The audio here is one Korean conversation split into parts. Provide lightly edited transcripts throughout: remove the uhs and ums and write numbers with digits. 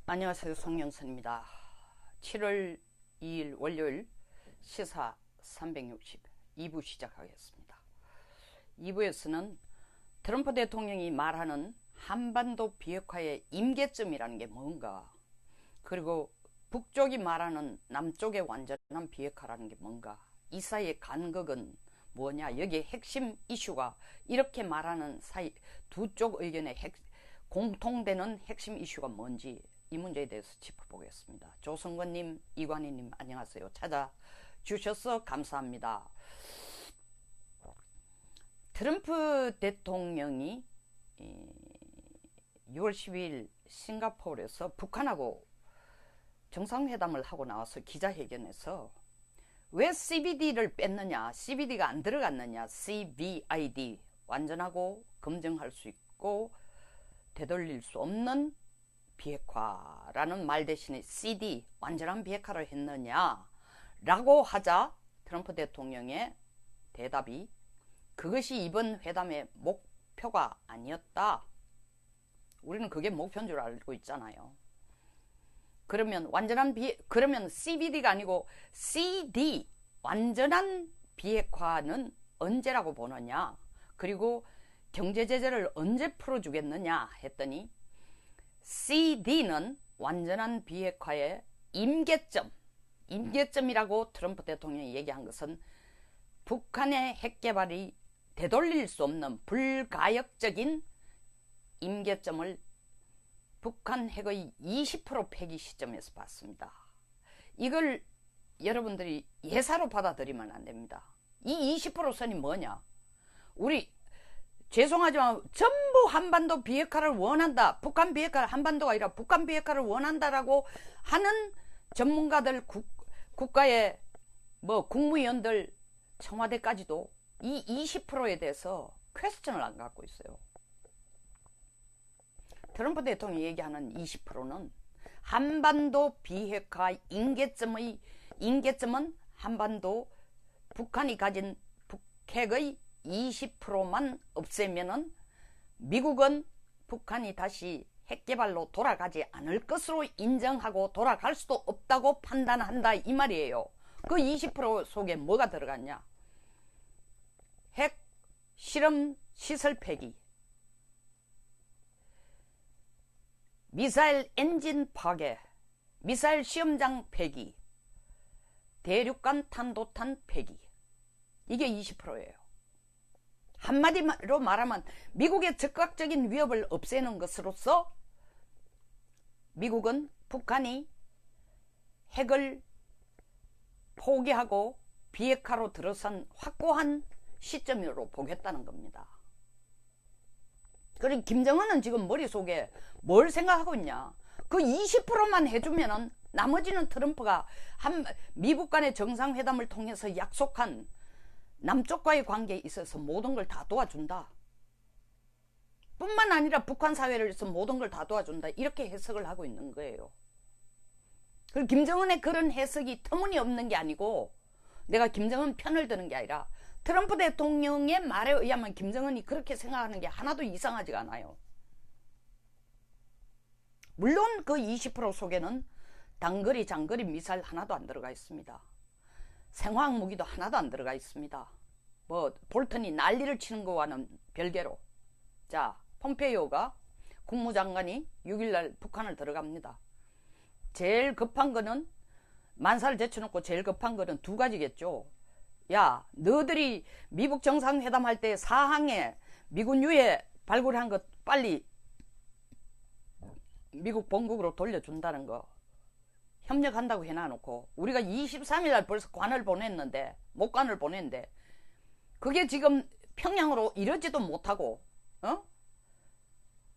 안녕하세요. 송영선입니다. 7월 2일 월요일 시사 360 2부 시작하겠습니다. 2부에서는 트럼프 대통령이 말하는 한반도 비핵화의 임계점이라는 게 뭔가, 그리고 북쪽이 말하는 남쪽의 완전한 비핵화라는 게 뭔가, 이 사이의 간극은 뭐냐, 여기에 핵심 이슈가 이렇게 말하는 사이 두 쪽 의견의 공통되는 핵심 이슈가 뭔지, 이 문제에 대해서 짚어보겠습니다. 조성건님, 이관희님 안녕하세요. 찾아주셔서 감사합니다. 트럼프 대통령이 6월 10일 싱가포르에서 북한하고 정상회담을 하고 나와서 기자회견에서 왜 CBD를 뺐느냐, CBD가 안 들어갔느냐, CVID, 완전하고 검증할 수 있고 되돌릴 수 없는 비핵화라는 말 대신에 CD, 완전한 비핵화를 했느냐 라고 하자 트럼프 대통령의 대답이 그것이 이번 회담의 목표가 아니었다. 우리는 그게 목표인 줄 알고 있잖아요. 그러면 그러면 CBD가 아니고 CD, 완전한 비핵화는 언제라고 보느냐, 그리고 경제 제재를 언제 풀어주겠느냐 했더니 CD는 완전한 비핵화의 임계점이라고 트럼프 대통령이 얘기한 것은 북한의 핵 개발이 되돌릴 수 없는 불가역적인 임계점을 북한 핵의 20% 폐기 시점에서 봤습니다. 이걸 여러분들이 예사로 받아들이면 안 됩니다. 이 20% 선이 뭐냐, 우리 죄송하지만 전부 한반도 비핵화를 원한다, 북한 비핵화를, 한반도가 아니라 북한 비핵화를 원한다라고 하는 전문가들, 국가의 국무위원들, 청와대까지도 이 20%에 대해서 퀘스천을 안 갖고 있어요. 트럼프 대통령이 얘기하는 20%는 한반도 비핵화 임계점은 한반도 북한이 가진 북핵의 20%만 없애면은 미국은 북한이 다시 핵개발로 돌아가지 않을 것으로 인정하고 돌아갈 수도 없다고 판단한다, 이 말이에요. 그 20% 속에 뭐가 들어갔냐, 핵 실험 시설 폐기, 미사일 엔진 파괴, 미사일 시험장 폐기, 대륙간 탄도탄 폐기, 이게 20%예요. 한마디로 말하면 미국의 즉각적인 위협을 없애는 것으로서 미국은 북한이 핵을 포기하고 비핵화로 들어선 확고한 시점으로 보겠다는 겁니다. 그리고 김정은은 지금 머릿속에 뭘 생각하고 있냐, 그 20%만 해주면은 나머지는 트럼프가 미국 간의 정상회담을 통해서 약속한 남쪽과의 관계에 있어서 모든 걸 다 도와준다, 뿐만 아니라 북한 사회를 위해서 모든 걸 다 도와준다, 이렇게 해석을 하고 있는 거예요. 그리고 김정은의 그런 해석이 터무니없는 게 아니고 내가 김정은 편을 드는 게 아니라 트럼프 대통령의 말에 의하면 김정은이 그렇게 생각하는 게 하나도 이상하지가 않아요. 물론 그 20% 속에는 단거리 장거리 미사일 하나도 안 들어가 있습니다. 생화학 무기도 하나도 안 들어가 있습니다. 볼턴이 난리를 치는 거와는 별개로, 자, 폼페이오가 국무장관이 6일날 북한을 들어갑니다. 제일 급한 거는, 만사를 제쳐놓고 제일 급한 거는 두 가지겠죠. 야, 너희들이 미국 정상회담 할 때 사항에 미군 유해 발굴한 것 빨리 미국 본국으로 돌려준다는 거, 협력한다고 해놔놓고 우리가 23일날 벌써 목관을 보냈는데 그게 지금 평양으로 이러지도 못하고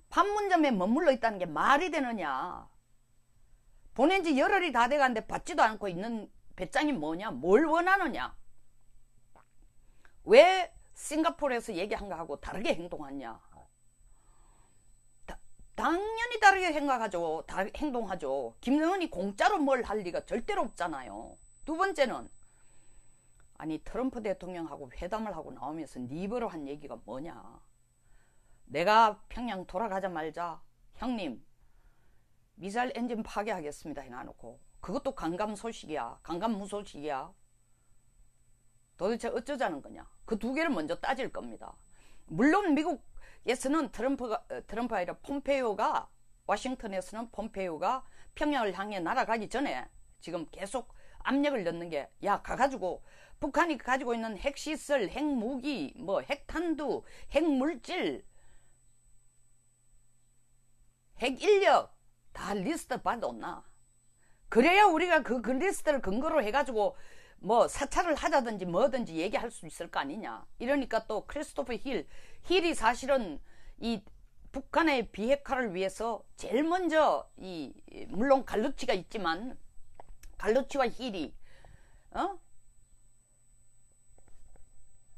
판문점에 머물러 있다는 게 말이 되느냐. 보낸 지 열흘이 다 돼가는데 받지도 않고 있는 배짱이 뭐냐, 뭘 원하느냐, 왜 싱가포르에서 얘기한 거하고 다르게 행동하냐. 당연히 다르게 행동하죠. 김정은이 공짜로 뭘 할 리가 절대로 없잖아요. 두 번째는, 아니 트럼프 대통령하고 회담을 하고 나오면서 니버로 한 얘기가 뭐냐, 내가 평양 돌아가자마자 형님 미사일 엔진 파괴하겠습니다 해놔놓고 그것도 강감소식이야, 강감무소식이야. 도대체 어쩌자는 거냐. 그 두 개를 먼저 따질 겁니다. 물론 미국에서는 트럼프가 아니라 폼페이오가, 워싱턴에서는 폼페이오가 평양을 향해 날아가기 전에 지금 계속 압력을 넣는 게, 야, 가가지고 북한이 가지고 있는 핵시설, 핵무기, 뭐 핵탄두, 핵물질, 핵인력 다 리스트 받아온나. 그래야 우리가 그 리스트를 근거로 해가지고 뭐 사찰을 하자든지 뭐든지 얘기할 수 있을 거 아니냐. 이러니까 또 크리스토퍼 힐이 사실은 이 북한의 비핵화를 위해서 제일 먼저 물론 갈루치가 있지만 갈루치와 힐이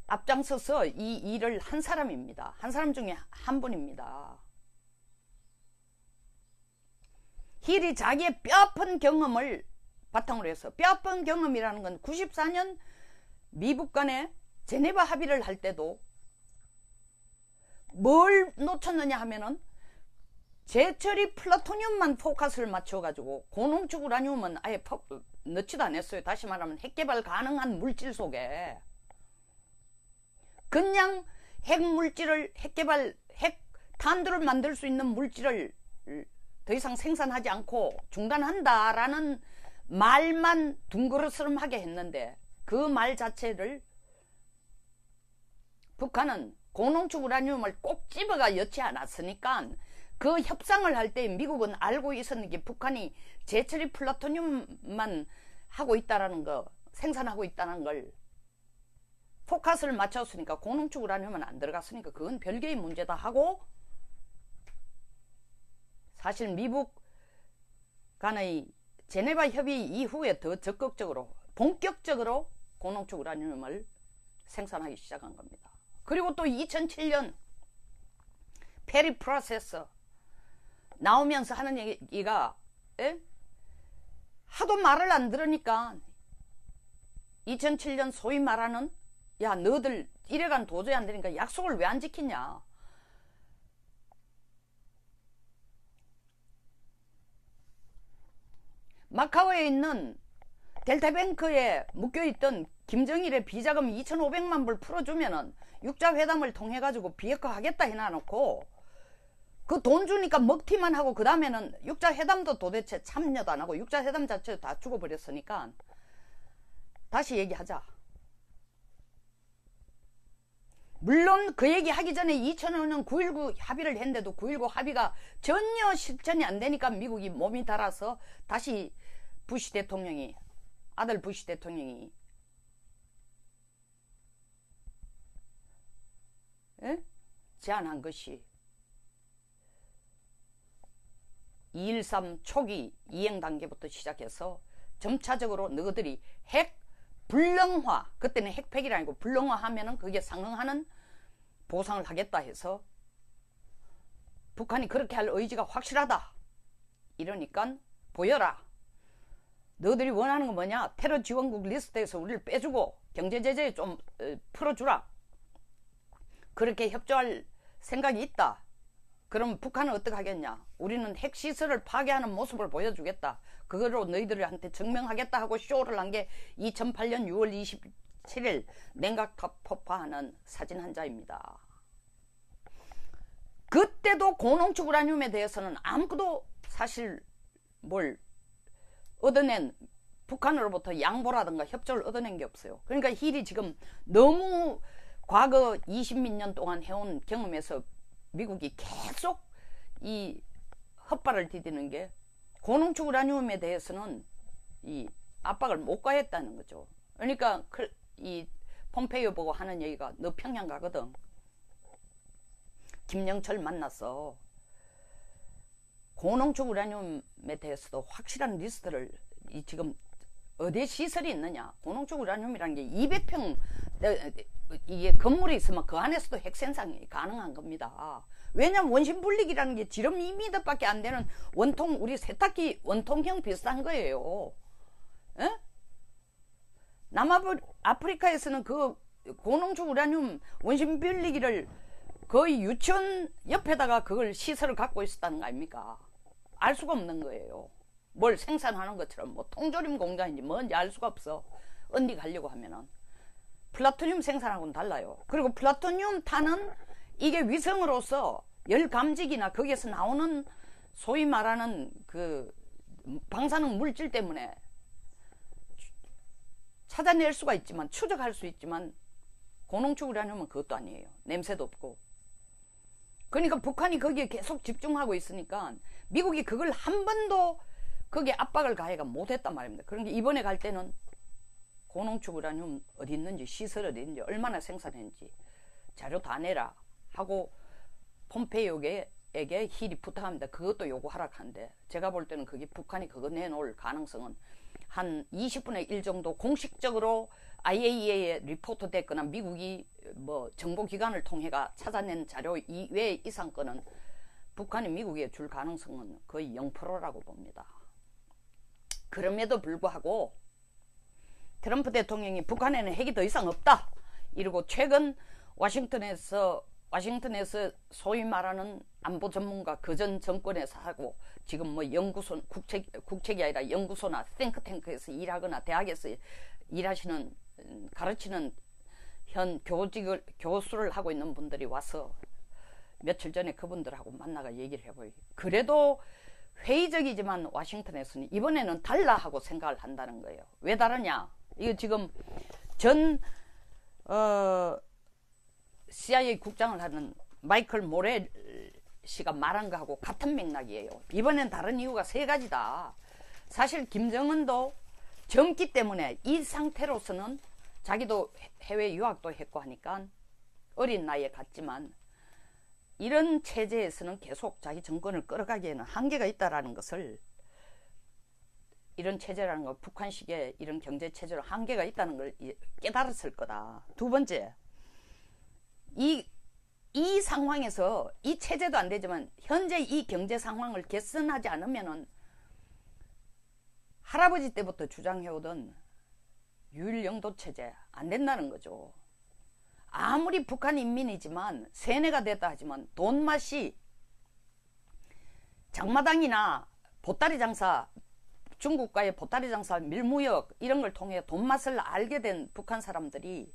앞장서서 이 일을 한 사람입니다. 한 사람 중에 한 분입니다. 힐이 자기의 뼈아픈 경험을 바탕으로 해서, 뼈아픈 경험이라는 건 94년 미북 간에 제네바 합의를 할 때도 뭘 놓쳤느냐 하면은 제철이 플루토늄만 포커스를 맞춰가지고 고농축 우라늄은 아예 넣지도 않았어요. 다시 말하면 핵개발 가능한 물질 속에 그냥 핵물질을, 핵개발, 핵탄두를 만들 수 있는 물질을 더 이상 생산하지 않고 중단한다라는 말만 둥그러스름하게 했는데, 그 말 자체를 북한은 고농축 우라늄을 꼭 집어가 엿지 않았으니까 그 협상을 할 때 미국은 알고 있었는 게 북한이 제철이 플루토늄만 하고 있다라는 거, 생산하고 있다는 걸 포커스를 맞췄으니까 고농축 우라늄은 안 들어갔으니까 그건 별개의 문제다 하고, 사실 미국 간의 제네바 협의 이후에 더 적극적으로, 본격적으로 고농축 우라늄을 생산하기 시작한 겁니다. 그리고 또 2007년 페리 프로세서 나오면서 하는 얘기가, 하도 말을 안 들으니까 2007년 소위 말하는, 야, 너들 이래간 도저히 안 되니까 약속을 왜 안 지키냐. 마카오에 있는 델타뱅크에 묶여있던 김정일의 비자금 2,500만 불 풀어주면은 육자회담을 통해가지고 비핵화하겠다 해놔놓고 그 돈 주니까 먹튀만 하고 그 다음에는 육자회담도 도대체 참여도 안 하고 육자회담 자체도 다 죽어버렸으니까 다시 얘기하자. 물론 그 얘기 하기 전에 2005년 9.19 합의를 했는데도 9.19 합의가 전혀 실천이 안 되니까 미국이 몸이 달아서 다시 부시 대통령이, 아들 부시 대통령이 제안한 것이 2.13 초기 이행 단계부터 시작해서 점차적으로 너희들이 핵 불능화, 그때는 핵폐기가 아니고 불능화 하면은 그게 상응하는 보상을 하겠다 해서 북한이 그렇게 할 의지가 확실하다. 이러니까 보여라. 너희들이 원하는 건 뭐냐? 테러 지원국 리스트에서 우리를 빼주고 경제제재 좀 풀어주라. 그렇게 협조할 생각이 있다. 그럼 북한은 어떻게 하겠냐? 우리는 핵시설을 파괴하는 모습을 보여주겠다. 그거로 너희들한테 증명하겠다 하고 쇼를 한 게 2008년 6월 27일 냉각탑 폭파하는 사진 한 장입니다. 그때도 고농축 우라늄에 대해서는 아무것도 사실 뭘 얻어낸, 북한으로부터 양보라든가 협조를 얻어낸 게 없어요. 그러니까 힐이 지금 너무 과거 20몇 년 동안 해온 경험에서 미국이 계속 이 헛발을 디디는 게 고농축 우라늄에 대해서는 이 압박을 못 가했다는 거죠. 그러니까 이 폼페이오 보고 하는 얘기가, 너 평양 가거든. 김영철 만나서 고농축 우라늄에 대해서도 확실한 리스트를, 지금 어디에 시설이 있느냐. 고농축 우라늄이라는 게 200평 이게 건물이 있으면 그 안에서도 핵 생산이 가능한 겁니다. 왜냐면 원심 분리기라는 게 지름 2m밖에 안 되는 원통, 우리 세탁기 원통형 비슷한 거예요. 에? 남아프리카에서는 그 고농축 우라늄 원심 분리기를 거의 유치원 옆에다가 그걸 시설을 갖고 있었다는 거 아닙니까? 알 수가 없는 거예요. 뭘 생산하는 것처럼 뭐 통조림 공장인지 뭔지 알 수가 없어. 어디 가려고 하면은. 플라토늄 생산하고는 달라요. 그리고 플라토늄 탄은 이게 위성으로서 열 감지기나 거기에서 나오는 소위 말하는 그 방사능 물질 때문에 찾아낼 수가 있지만, 추적할 수 있지만 고농축 우라늄은 그것도 아니에요. 냄새도 없고. 그러니까 북한이 거기에 계속 집중하고 있으니까 미국이 그걸 한 번도 거기에 압박을 가해가 못했단 말입니다. 그러니까 이번에 갈 때는 고농축 우라늄 어디 있는지, 시설 어디 있는지, 얼마나 생산했는지 자료 다 내라 하고 폼페이오에게 힐이 부탁합니다. 그것도 요구하라 하는데, 제가 볼 때는 그게 북한이 그거 내놓을 가능성은 한 20분의 1 정도 공식적으로 IAEA에 리포트 됐거나 미국이 뭐 정보기관을 통해가 찾아낸 자료 이외 이상 거는 북한이 미국에 줄 가능성은 거의 0%라고 봅니다. 그럼에도 불구하고 트럼프 대통령이 북한에는 핵이 더 이상 없다 이러고, 최근 워싱턴에서 소위 말하는 안보 전문가, 그전 정권에서 하고 지금 뭐 연구소, 국책이 아니라 연구소나 탱크탱크에서 일하거나 대학에서 일하시는, 가르치는 현 교수를 하고 있는 분들이 와서 며칠 전에 그분들하고 만나가 얘기를 해보이. 그래도 회의적이지만 워싱턴에서는 이번에는 달라 하고 생각을 한다는 거예요. 왜 다르냐? 이거 지금 전 CIA 국장을 하는 마이클 모렐 씨가 말한 거하고 같은 맥락이에요. 이번엔 다른 이유가 3가지다. 사실 김정은도 젊기 때문에 이 상태로서는, 자기도 해외 유학도 했고 하니까 어린 나이에 갔지만 이런 체제에서는 계속 자기 정권을 끌어가기에는 한계가 있다라는 것을, 이런 체제라는 거, 북한식의 이런 경제 체제로 한계가 있다는 걸 깨달았을 거다. 2번째, 이 상황에서 이 체제도 안 되지만 현재 이 경제 상황을 개선하지 않으면은 할아버지 때부터 주장해오던 유일영도 체제 안 된다는 거죠. 아무리 북한 인민이지만 세뇌가 됐다 하지만 돈맛이, 장마당이나 보따리 장사, 중국과의 보따리 장사, 밀무역 이런 걸 통해 돈맛을 알게 된 북한 사람들이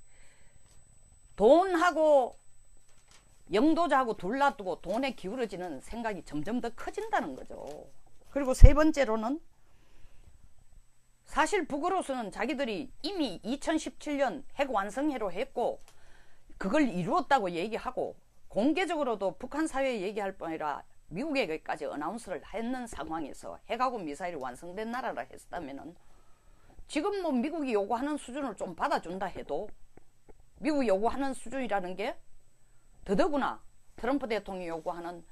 돈하고 영도자하고 둘 놔두고 돈에 기울어지는 생각이 점점 더 커진다는 거죠. 그리고 3번째로는 사실 북으로서는 자기들이 이미 2017년 핵 완성회로 했고 그걸 이루었다고 얘기하고, 공개적으로도 북한 사회에 얘기할 뿐 아니라 미국에게까지 어나운스를 했는 상황에서 핵하고 미사일이 완성된 나라라 했다면은, 지금 뭐 미국이 요구하는 수준을 좀 받아준다 해도, 미국이 요구하는 수준이라는 게 더더구나 트럼프 대통령이 요구하는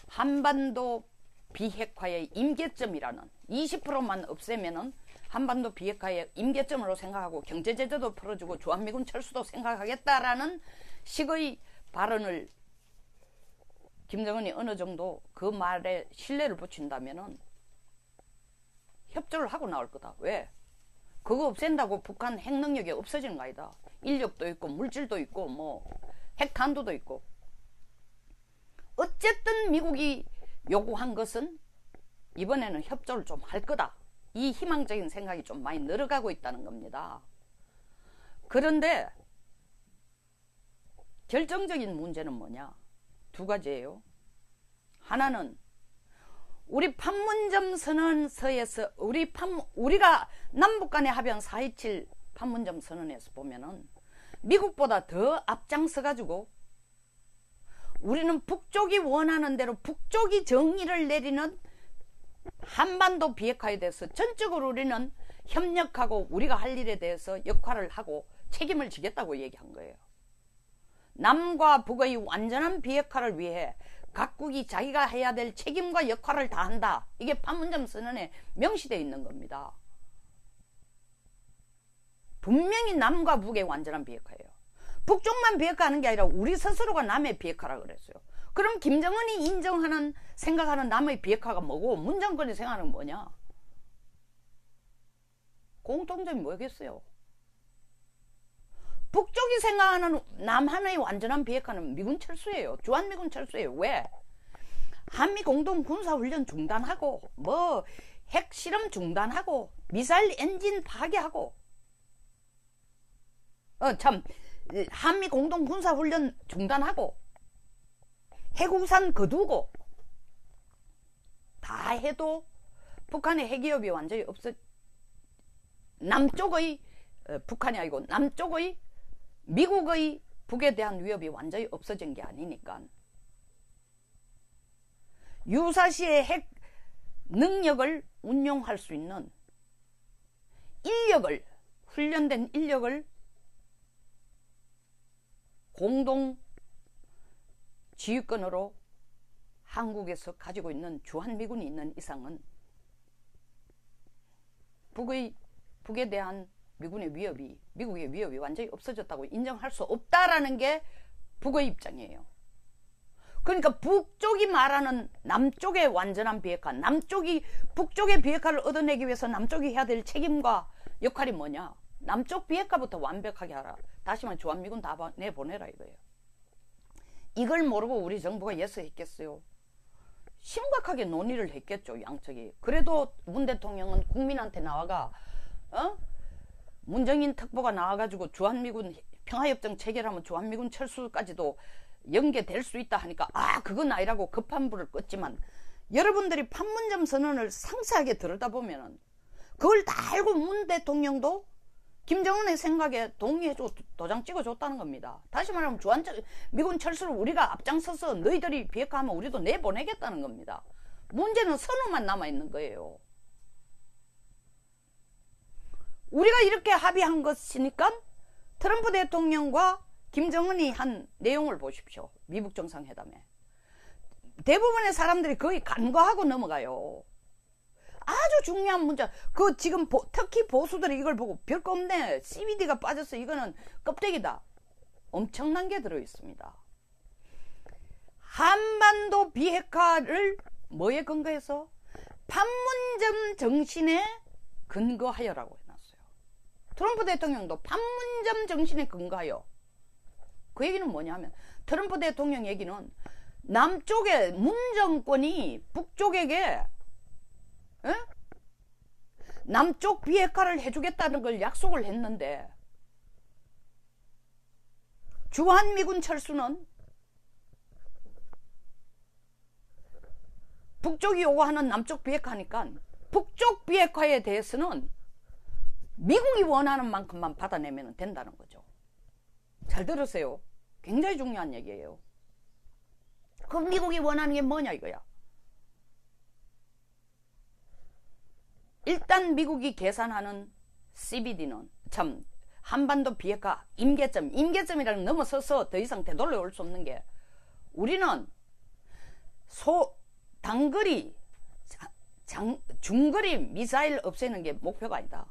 한반도 비핵화의 임계점이라는 20%만 없애면은 한반도 비핵화의 임계점으로 생각하고 경제제재도 풀어주고 주한미군 철수도 생각하겠다라는 식의 발언을 김정은이 어느 정도 그 말에 신뢰를 붙인다면은 협조를 하고 나올 거다. 왜? 그거 없앤다고 북한 핵 능력이 없어지는 거 아니다. 인력도 있고 물질도 있고 뭐 핵탄두도 있고. 어쨌든 미국이 요구한 것은 이번에는 협조를 좀 할 거다. 이 희망적인 생각이 좀 많이 늘어가고 있다는 겁니다. 그런데 결정적인 문제는 뭐냐? 2가지예요. 하나는 우리 판문점 선언서에서 우리가 남북 간의 합의한 4.27 판문점 선언에서 보면은 미국보다 더 앞장서 가지고 우리는 북쪽이 원하는 대로 북쪽이 정의를 내리는 한반도 비핵화에 대해서 전적으로 우리는 협력하고 우리가 할 일에 대해서 역할을 하고 책임을 지겠다고 얘기한 거예요. 남과 북의 완전한 비핵화를 위해 각국이 자기가 해야 될 책임과 역할을 다한다. 이게 판문점 선언에 명시되어 있는 겁니다. 분명히 남과 북의 완전한 비핵화예요. 북쪽만 비핵화하는 게 아니라 우리 스스로가 남의 비핵화라 그랬어요. 그럼 김정은이 인정하는, 생각하는 남의 비핵화가 뭐고 문 정권이 생각하는 뭐냐? 공통점이 뭐겠어요? 북쪽이 생각하는 남한의 완전한 비핵화는 미군 철수예요. 주한미군 철수예요. 왜? 한미 공동 군사훈련 중단하고 뭐 핵실험 중단하고 미사일 엔진 파괴하고 한미 공동 군사훈련 중단하고 해군산 거두고 다 해도 북한의 핵위협이 완전히 없어. 남쪽의 북한이 아니고 남쪽의 미국의 북에 대한 위협이 완전히 없어진 게 아니니까 유사시의 핵 능력을 운용할 수 있는 인력을, 훈련된 인력을 공동 지휘권으로 한국에서 가지고 있는 주한미군이 있는 이상은 북에 대한 미국의 위협이 완전히 없어졌다고 인정할 수 없다라는 게 북의 입장이에요. 그러니까 북쪽이 말하는 남쪽의 완전한 비핵화, 북쪽의 비핵화를 얻어내기 위해서 남쪽이 해야 될 책임과 역할이 뭐냐? 남쪽 비핵화부터 완벽하게 하라. 다시 말해 주한미군 다 내보내라 이거예요. 이걸 모르고 우리 정부가 예스했겠어요? 심각하게 논의를 했겠죠, 양측이. 그래도 문 대통령은 국민한테 나와가 문정인 특보가 나와가지고 주한미군 평화협정 체결하면 주한미군 철수까지도 연계될 수 있다 하니까 그건 아니라고 급한 불을 껐지만 여러분들이 판문점 선언을 상세하게 들여다보면 그걸 다 알고 문 대통령도 김정은의 생각에 동의해줘 도장 찍어줬다는 겁니다. 다시 말하면 주한미군 철수를 우리가 앞장서서 너희들이 비핵화하면 우리도 내보내겠다는 겁니다. 문제는 선언만 남아있는 거예요. 우리가 이렇게 합의한 것이니까 트럼프 대통령과 김정은이 한 내용을 보십시오. 미북 정상회담에 대부분의 사람들이 거의 간과하고 넘어가요. 아주 중요한 문제. 지금 특히 보수들이 이걸 보고 별거 없네, CBD가 빠졌어, 이거는 껍데기다. 엄청난 게 들어있습니다. 한반도 비핵화를 뭐에 근거해서? 판문점 정신에 근거하여라고 해놨어요. 트럼프 대통령도 판문점 정신에 근거하여. 그 얘기는 뭐냐면 트럼프 대통령 얘기는 남쪽의 문 정권이 북쪽에게 남쪽 비핵화를 해주겠다는 걸 약속을 했는데 주한미군 철수는 북쪽이 요구하는 남쪽 비핵화니까 북쪽 비핵화에 대해서는 미국이 원하는 만큼만 받아내면 된다는 거죠. 잘 들으세요. 굉장히 중요한 얘기예요. 그럼 미국이 원하는 게 뭐냐 이거야. 일단 미국이 계산하는 CBD는 한반도 비핵화 임계점이라는 넘어서서 더 이상 되돌아올 수 없는 게 우리는 단거리 중거리 미사일 없애는 게 목표가 아니다.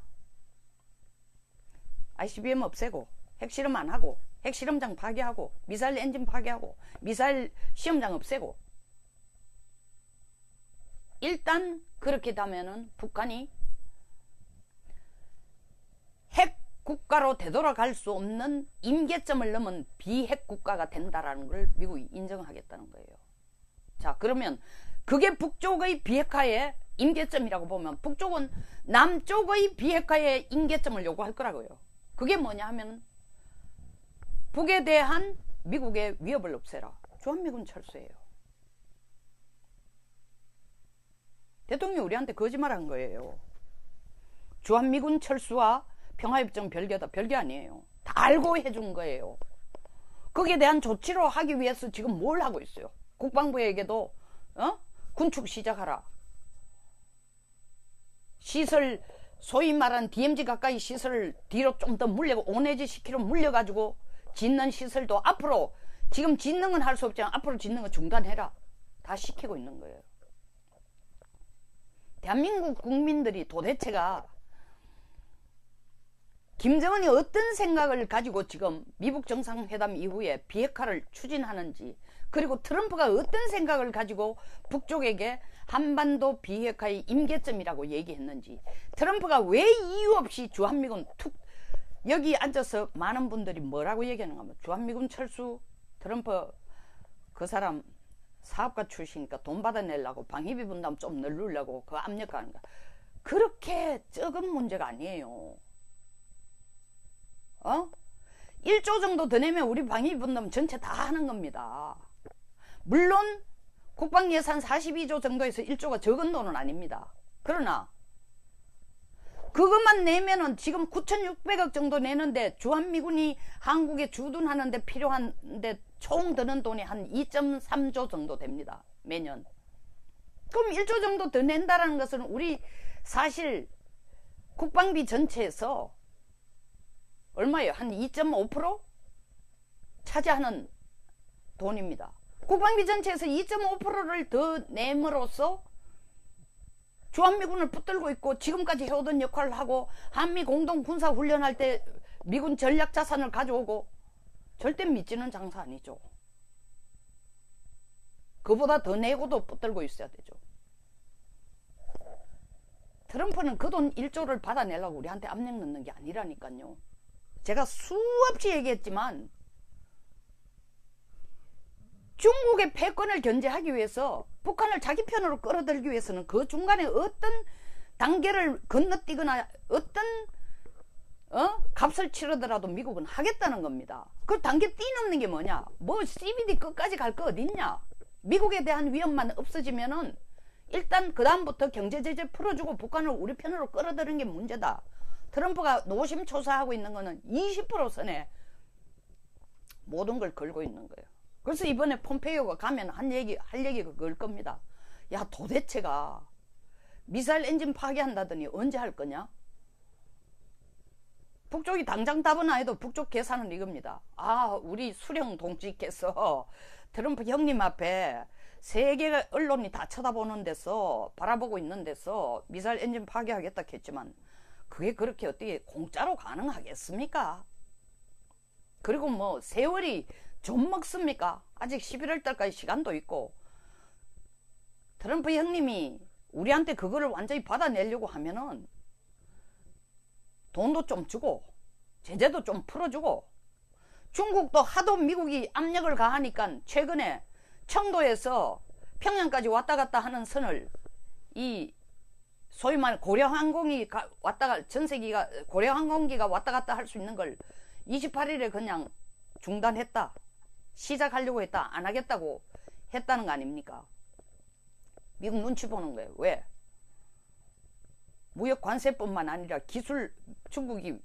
ICBM 없애고 핵실험 안 하고 핵실험장 파괴하고 미사일 엔진 파괴하고 미사일 시험장 없애고 일단 그렇게 되면은 북한이 핵 국가로 되돌아갈 수 없는 임계점을 넘은 비핵 국가가 된다라는 걸 미국이 인정하겠다는 거예요. 자, 그러면 그게 북쪽의 비핵화의 임계점이라고 보면 북쪽은 남쪽의 비핵화의 임계점을 요구할 거라고요. 그게 뭐냐 하면 북에 대한 미국의 위협을 없애라. 주한미군 철수예요. 대통령이 우리한테 거짓말한 거예요. 주한미군 철수와 평화협정 별개다. 별개 아니에요. 다 알고 해준 거예요. 거기에 대한 조치로 하기 위해서 지금 뭘 하고 있어요? 국방부에게도 군축 시작하라. 시설 소위 말하는 DMZ 가까이 시설을 뒤로 좀 더 물려고 5내지 10km 물려가지고 짓는 시설도 앞으로 지금 짓는 건 할 수 없지만 앞으로 짓는 건 중단해라. 다 시키고 있는 거예요. 대한민국 국민들이 도대체가 김정은이 어떤 생각을 가지고 지금 미북 정상회담 이후에 비핵화를 추진하는지, 그리고 트럼프가 어떤 생각을 가지고 북쪽에게 한반도 비핵화의 임계점이라고 얘기했는지, 트럼프가 왜 이유 없이 주한미군 여기 앉아서 많은 분들이 뭐라고 얘기하는가 하면 주한미군 철수, 트럼프 그 사람 사업가 출신이니까 돈 받아내려고 방위비 분담 좀 늘리려고 그 압력하는 거. 그렇게 적은 문제가 아니에요. 1조 정도 더 내면 우리 방위비 분담 전체 다 하는 겁니다. 물론 국방 예산 42조 정도에서 1조가 적은 돈은 아닙니다. 그러나 그것만 내면은 지금 9,600억 정도 내는데 주한미군이 한국에 주둔하는데 필요한데 총 드는 돈이 한 2.3조 정도 됩니다. 매년. 그럼 1조 정도 더 낸다라는 것은 우리 사실 국방비 전체에서 얼마예요? 한 2.5% 차지하는 돈입니다. 국방비 전체에서 2.5%를 더 내므로써 주한미군을 붙들고 있고 지금까지 해오던 역할을 하고 한미 공동 군사 훈련할 때 미군 전략 자산을 가져오고 절대 믿지는 장사 아니죠. 그보다 더 내고도 붙들고 있어야 되죠. 트럼프는 그 돈 1조를 받아내려고 우리한테 압력 넣는 게 아니라니까요. 제가 수없이 얘기했지만 중국의 패권을 견제하기 위해서 북한을 자기 편으로 끌어들이기 위해서는 그 중간에 어떤 단계를 건너뛰거나 어떤 값을 치르더라도 미국은 하겠다는 겁니다. 그 단계 뛰넘는 게 뭐냐? 뭐 CBD 끝까지 갈 거 어딨냐? 미국에 대한 위협만 없어지면은 일단 그 다음부터 경제 제재 풀어주고 북한을 우리 편으로 끌어들이는 게 문제다. 트럼프가 노심초사하고 있는 거는 20% 선에 모든 걸 걸고 있는 거예요. 그래서 이번에 폼페이오가 가면 할 얘기가 그걸 겁니다. 야, 도대체가 미사일 엔진 파괴한다더니 언제 할 거냐? 북쪽이 당장 답은 안 해도 북쪽 계산은 이겁니다. 우리 수령 동지께서 트럼프 형님 앞에 세계 언론이 다 쳐다보는 데서 바라보고 있는 데서 미사일 엔진 파괴하겠다 했지만 그게 그렇게 어떻게 공짜로 가능하겠습니까? 그리고 뭐 세월이 좀 먹습니까? 아직 11월 달까지 시간도 있고 트럼프 형님이 우리한테 그거를 완전히 받아내려고 하면은 돈도 좀 주고 제재도 좀 풀어주고 중국도 하도 미국이 압력을 가하니까 최근에 청도에서 평양까지 왔다 갔다 하는 선을 이 소위 말해 고려항공이 전세기가 고려항공기가 왔다 갔다 할 수 있는 걸 28일에 그냥 중단했다. 시작하려고 했다. 안 하겠다고 했다는 거 아닙니까? 미국 눈치 보는 거예요. 왜? 무역 관세뿐만 아니라 중국이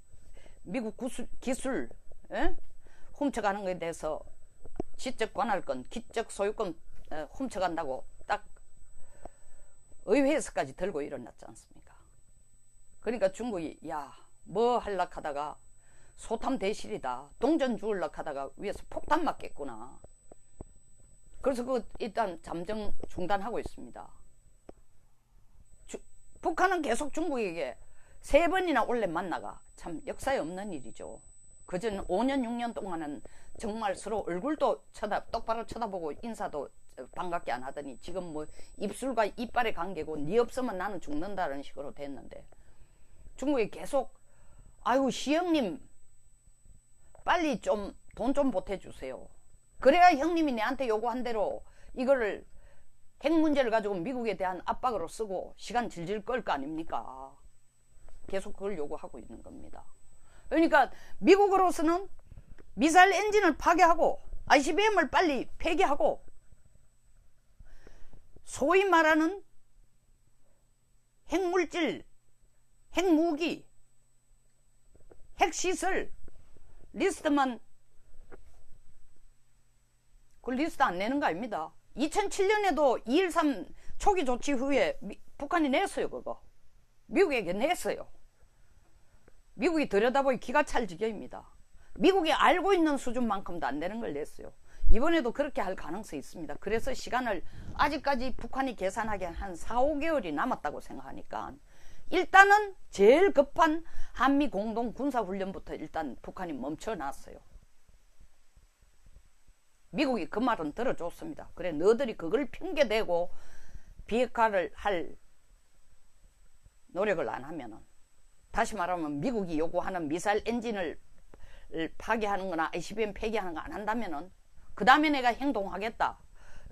미국 기술 훔쳐가는 것에 대해서 지적 관할권, 기적 소유권 훔쳐간다고 딱 의회에서까지 들고 일어났지 않습니까? 그러니까 중국이 뭐 하려고 하다가 소탐 대실이다. 동전 주우려고 하다가 위에서 폭탄 맞겠구나. 그래서 일단 잠정 중단하고 있습니다. 북한은 계속 중국에게 3번이나 원래 만나가 참 역사에 없는 일이죠. 그전 5년 6년 동안은 정말 서로 얼굴도 똑바로 쳐다보고 인사도 반갑게 안 하더니 지금 뭐 입술과 이빨의 관계고 니 없으면 나는 죽는다는 식으로 됐는데 중국이 계속 시형님 빨리 좀 돈 좀 보태주세요. 그래야 형님이 내한테 요구한 대로 이거를 핵 문제를 가지고 미국에 대한 압박으로 쓰고 시간 질질 끌 거 아닙니까? 계속 그걸 요구하고 있는 겁니다. 그러니까 미국으로서는 미사일 엔진을 파괴하고 ICBM을 빨리 폐기하고 소위 말하는 핵물질, 핵무기, 핵시설 리스트만 그 리스트 안 내는 거 아닙니다. 2007년에도 2.13 초기 조치 후에 북한이 냈어요. 그거 미국에게 냈어요. 미국이 들여다보기 기가 찰 지경입니다. 미국이 알고 있는 수준만큼도 안 되는 걸 냈어요. 이번에도 그렇게 할 가능성이 있습니다. 그래서 시간을 아직까지 북한이 계산하기엔 한 4, 5개월이 남았다고 생각하니까 일단은 제일 급한 한미 공동 군사훈련부터 일단 북한이 멈춰놨어요. 미국이 그 말은 들어줬습니다. 그래 너희들이 그걸 핑계대고 비핵화를 할 노력을 안 하면은 다시 말하면 미국이 요구하는 미사일 엔진을 파괴하는 거나 ICBM 폐기하는 거 안 한다면은 그 다음에 내가 행동하겠다.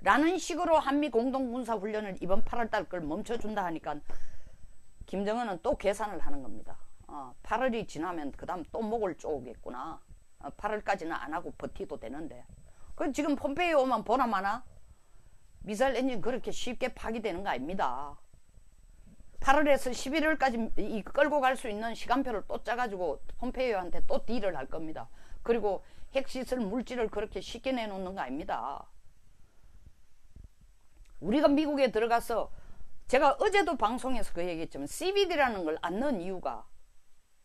라는 식으로 한미 공동군사훈련을 이번 8월달 걸 멈춰준다 하니까 김정은은 또 계산을 하는 겁니다. 8월이 지나면 그 다음 또 목을 쪼겠구나. 8월까지는 안 하고 버티도 되는데. 그 지금 폼페이오만 보나 마나 미사일 엔진 그렇게 쉽게 파기되는 거 아닙니다. 8월에서 11월까지 끌고 갈 수 있는 시간표를 또 짜가지고 폼페이오한테 또 딜을 할 겁니다. 그리고 핵시설 물질을 그렇게 쉽게 내놓는 거 아닙니다. 우리가 미국에 들어가서 제가 어제도 방송에서 그 얘기했지만 CBD라는 걸 안 넣은 이유가,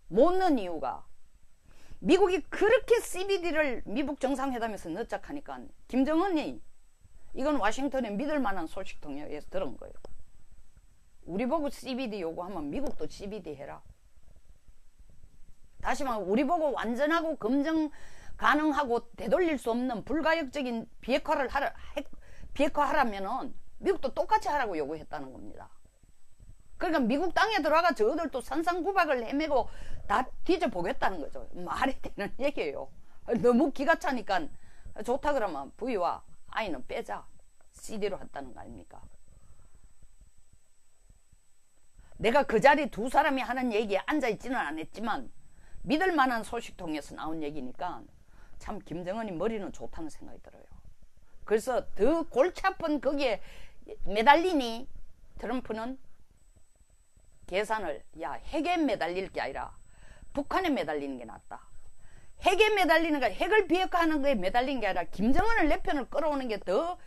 못 넣은 이유가, 미국이 그렇게 CBD를 미북 정상회담에서 넣자 하니까 김정은이, 이건 와싱턴에 믿을 만한 소식통에서 들은 거예요. 우리 보고 CBD 요구하면 미국도 CBD 해라. 다시 말하면 우리 보고 완전하고 검증 가능하고 되돌릴 수 없는 불가역적인 비핵화하라면은 미국도 똑같이 하라고 요구했다는 겁니다. 그러니까 미국 땅에 들어가 저들도 산산구박을 헤매고 다 뒤져보겠다는 거죠. 말이 되는 얘기예요. 너무 기가 차니까 좋다 그러면 V와 I는 빼자. CD로 했다는 거 아닙니까? 내가 그 자리 두 사람이 하는 얘기에 앉아있지는 않았지만 믿을 만한 소식통에서 나온 얘기니까 참 김정은이 머리는 좋다는 생각이 들어요. 그래서 더 골치 아픈 거기에 매달리니 트럼프는 계산을, 야, 핵에 매달릴 게 아니라 북한에 매달리는 게 낫다. 핵에 매달리는 거, 핵을 비핵화하는 거에 매달리는 게 아니라 김정은을 내 편을 끌어오는 게 더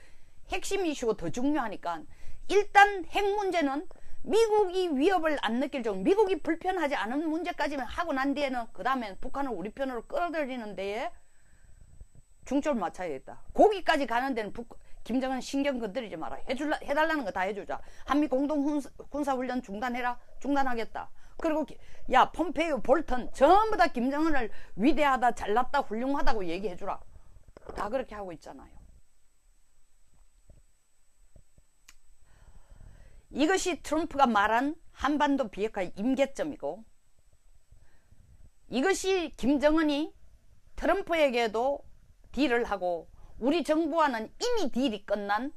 핵심 이슈고 더 중요하니까 일단 핵 문제는 미국이 위협을 안 느낄 정도, 미국이 불편하지 않은 문제까지만 하고 난 뒤에는 그 다음에 북한을 우리 편으로 끌어들이는 데에 중점을 맞춰야겠다. 거기까지 가는 데는 김정은 신경 건드리지 마라. 해달라는 거 다 해주자. 한미 공동 군사훈련 중단해라. 중단하겠다. 그리고 야, 폼페이오, 볼턴 전부 다 김정은을 위대하다, 잘났다, 훌륭하다고 얘기해주라. 다 그렇게 하고 있잖아요. 이것이 트럼프가 말한 한반도 비핵화의 임계점이고, 이것이 김정은이 트럼프에게도 딜을 하고 우리 정부와는 이미 딜이 끝난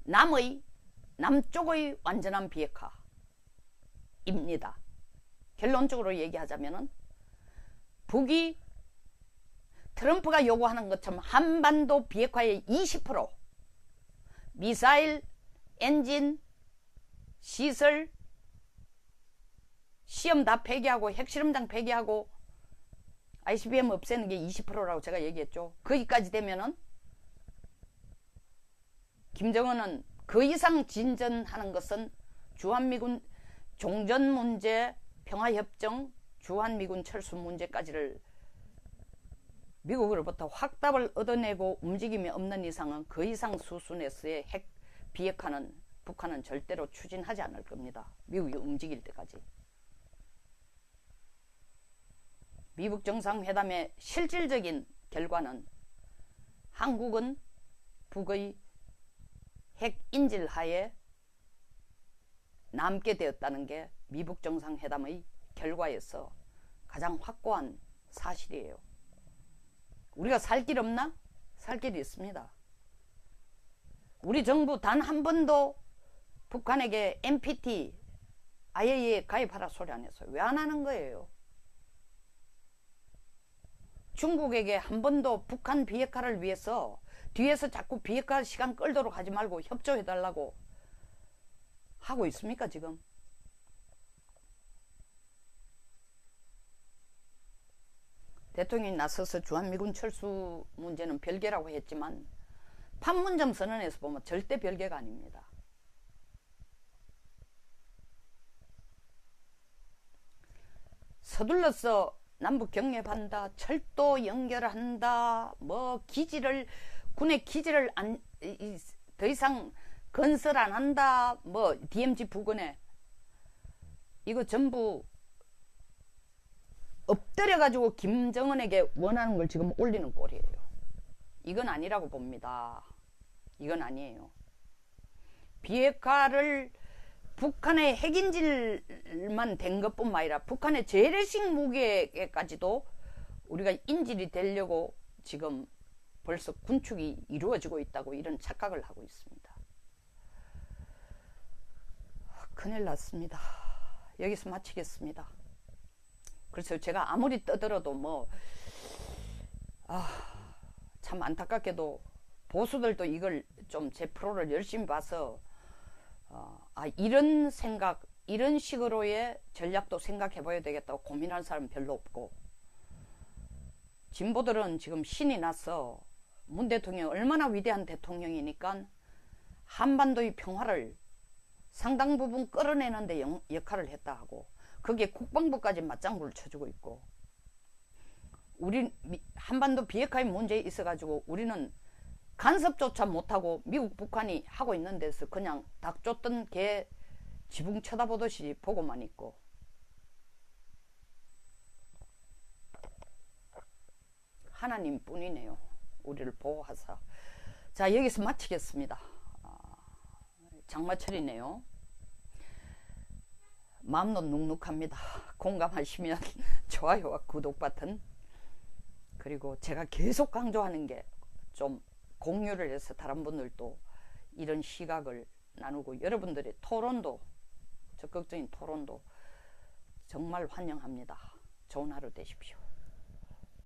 남쪽의 완전한 비핵화입니다. 결론적으로 얘기하자면은 북이 트럼프가 요구하는 것처럼 한반도 비핵화의 20% 미사일, 엔진, 시설, 시험 다 폐기하고 핵실험장 폐기하고 ICBM 없애는 게 20%라고 제가 얘기했죠. 거기까지 되면은 김정은은 그 이상 진전하는 것은 주한미군 종전 문제, 평화협정, 주한미군 철수 문제까지를 미국으로부터 확답을 얻어내고 움직임이 없는 이상은 그 이상 수준에서의 핵 비핵화는 북한은 절대로 추진하지 않을 겁니다. 미국이 움직일 때까지. 미북 정상회담의 실질적인 결과는 한국은 북의 핵 인질 하에 남게 되었다는 게 미북 정상회담의 결과에서 가장 확고한 사실이에요. 우리가 살 길 없나? 살 길이 있습니다. 우리 정부 단 한 번도 북한에게 NPT, IAEA에 가입하라 소리 안 했어요. 왜 안 하는 거예요? 중국에게 한 번도 북한 비핵화를 위해서 뒤에서 자꾸 비핵화 시간 끌도록 하지 말고 협조해달라고 하고 있습니까, 지금? 대통령이 나서서 주한미군 철수 문제는 별개라고 했지만 판문점 선언에서 보면 절대 별개가 아닙니다. 서둘러서 남북 경협한다, 철도 연결한다, 뭐 군의 기지를 더 이상 건설 안 한다, 뭐 DMZ 부근에 이거 전부 엎드려가지고 김정은에게 원하는 걸 지금 올리는 꼴이에요. 이건 아니라고 봅니다. 이건 아니에요. 비핵화를 북한의 핵인질만 된 것뿐만 아니라 북한의 재래식 무기에까지도 우리가 인질이 되려고 지금 벌써 군축이 이루어지고 있다고 이런 착각을 하고 있습니다. 큰일 났습니다. 여기서 마치겠습니다. 그래서 제가 아무리 떠들어도 참 안타깝게도 보수들도 이걸 좀 제 프로를 열심히 봐서 이런 생각, 이런 식으로의 전략도 생각해 봐야 되겠다고 고민하는 사람은 별로 없고, 진보들은 지금 신이 나서 문 대통령이 얼마나 위대한 대통령이니까 한반도의 평화를 상당 부분 끌어내는 데 역할을 했다 하고, 거기에 국방부까지 맞장구를 쳐주고 있고, 우리 한반도 비핵화의 문제에 있어가지고 우리는 간섭조차 못하고 미국 북한이 하고 있는 데서 그냥 닭 쫓던 개 지붕 쳐다보듯이 보고만 있고, 하나님 뿐이네요. 우리를 보호하사. 자, 여기서 마치겠습니다. 장마철이네요. 마음도 눅눅합니다. 공감하시면 좋아요와 구독 버튼, 그리고 제가 계속 강조하는 게 좀 공유를 해서 다른 분들도 이런 시각을 나누고, 여러분들의 토론도, 적극적인 토론도 정말 환영합니다. 좋은 하루 되십시오.